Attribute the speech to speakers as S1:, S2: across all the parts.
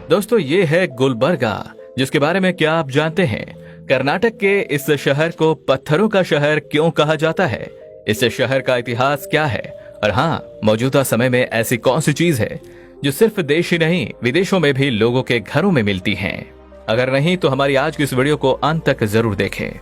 S1: दोस्तों, ये है गुलबर्गा, जिसके बारे में क्या आप जानते हैं? कर्नाटक के इस शहर को पत्थरों का शहर क्यों कहा जाता है? इस शहर का इतिहास क्या है? और हाँ, मौजूदा समय में ऐसी कौन सी चीज है जो सिर्फ देश ही नहीं विदेशों में भी लोगों के घरों में मिलती है? अगर नहीं तो हमारी आज की इस वीडियो को अंत तक जरूर देखें।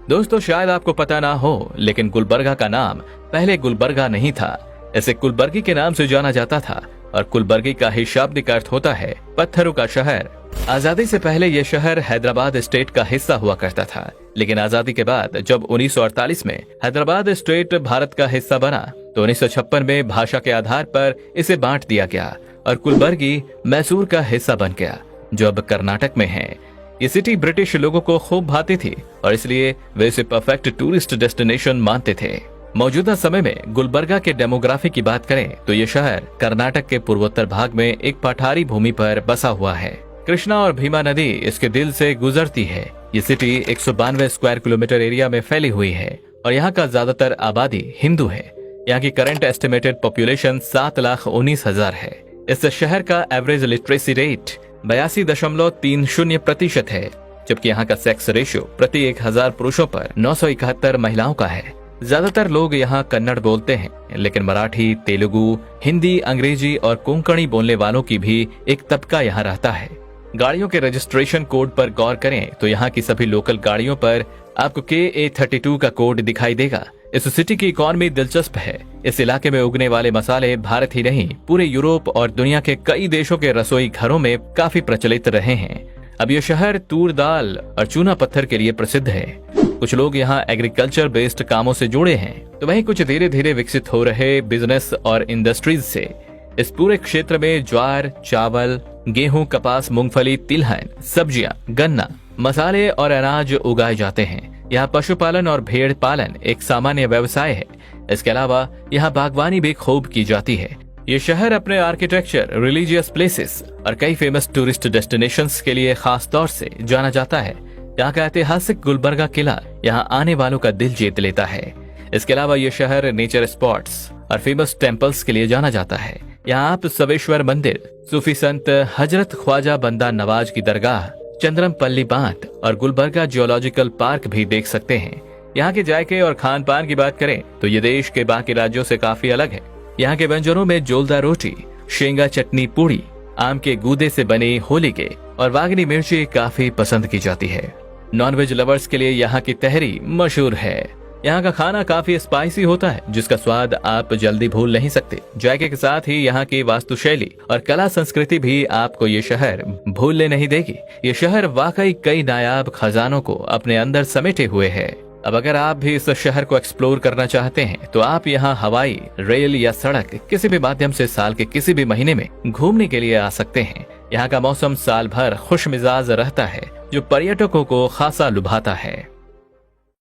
S1: दोस्तों, शायद आपको पता ना हो, लेकिन गुलबर्गा का नाम पहले गुलबर्गा नहीं था। इसे कुलबर्गी के नाम से जाना जाता था और कुलबर्गी का ही शाब्दिक अर्थ होता है पत्थरों का शहर। आजादी से पहले यह शहर हैदराबाद स्टेट का हिस्सा हुआ करता था, लेकिन आजादी के बाद जब 1948 में हैदराबाद स्टेट भारत का हिस्सा बना तो 1956 में भाषा के आधार पर इसे बांट दिया गया और कुलबर्गी मैसूर का हिस्सा बन गया, जो अब कर्नाटक में है। ये सिटी ब्रिटिश लोगों को खूब भाती थी और इसलिए वे इसे परफेक्ट टूरिस्ट डेस्टिनेशन मानते थे। मौजूदा समय में गुलबर्गा के डेमोग्राफी की बात करें तो ये शहर कर्नाटक के पूर्वोत्तर भाग में एक पठारी भूमि पर बसा हुआ है। कृष्णा और भीमा नदी इसके दिल से गुजरती है। ये सिटी 192 स्क्वायर किलोमीटर एरिया में फैली हुई है और यहाँ का ज्यादातर आबादी हिंदू है। यहाँ की करंट एस्टिमेटेड पॉपुलेशन 7,19,000 है। इस शहर का एवरेज लिटरेसी रेट 82.30% है, जबकि यहाँ का सेक्स रेशियो प्रति 1000 पुरुषों पर 971 महिलाओं का है। ज्यादातर लोग यहाँ कन्नड़ बोलते हैं, लेकिन मराठी, तेलुगु, हिंदी, अंग्रेजी और कोंकणी बोलने वालों की भी एक तबका यहाँ रहता है। गाड़ियों के रजिस्ट्रेशन कोड पर गौर करें तो यहाँ की सभी लोकल गाड़ियों पर आपको KA32 का कोड दिखाई देगा। इस सिटी की इकॉनमी दिलचस्प है। इस इलाके में उगने वाले मसाले भारत ही नहीं, पूरे यूरोप और दुनिया के कई देशों के रसोई घरों में काफी प्रचलित रहे हैं। अब यह शहर तूर दाल और चूना पत्थर के लिए प्रसिद्ध है। कुछ लोग यहाँ एग्रीकल्चर बेस्ड कामों से जुड़े हैं, तो वहीं कुछ धीरे धीरे विकसित हो रहे बिजनेस और इंडस्ट्रीज से। इस पूरे क्षेत्र में ज्वार, चावल, गेहूं, कपास, मूंगफली, तिलहन, सब्जियां, गन्ना, मसाले और अनाज उगाए जाते हैं। यहाँ पशुपालन और भेड़ पालन एक सामान्य व्यवसाय है। इसके अलावा यहाँ बागवानी भी खूब की जाती है। ये शहर अपने आर्किटेक्चर, रिलीजियस प्लेसेस और कई फेमस टूरिस्ट डेस्टिनेशंस के लिए खास तौर से जाना जाता है। यहाँ का ऐतिहासिक गुलबर्गा किला यहाँ आने वालों का दिल जीत लेता है। इसके अलावा ये शहर नेचर स्पॉट्स और फेमस टेम्पल्स के लिए जाना जाता है। यहाँ आप सवेश्वर मंदिर, सूफी संत हजरत ख्वाजा बंदा नवाज की दरगाह, चंद्रमपल्ली बांध और गुलबर्गा जियोलॉजिकल पार्क भी देख सकते हैं। यहाँ के जायके और खान पान की बात करें तो ये देश के बाकी राज्यों से काफी अलग है। यहाँ के व्यंजनों में जोलदा रोटी, शेंगा चटनी पूड़ी, आम के गूदे से बनी होलीगे और वागनी मिर्ची काफी पसंद की जाती है। नॉनवेज लवर्स के लिए यहाँ की तहरी मशहूर है। यहाँ का खाना काफी स्पाइसी होता है, जिसका स्वाद आप जल्दी भूल नहीं सकते। जायके के साथ ही यहाँ की वास्तुशैली और कला संस्कृति भी आपको ये शहर भूलने नहीं देगी। ये शहर वाकई कई नायाब खजानों को अपने अंदर समेटे हुए है। अब अगर आप भी इस शहर को एक्सप्लोर करना चाहते हैं तो आप यहाँ हवाई, रेल या सड़क किसी भी माध्यम से साल के किसी भी महीने में घूमने के लिए आ सकते हैं। यहाँ का मौसम साल भर खुश मिजाज रहता है, जो पर्यटकों को खासा लुभाता है।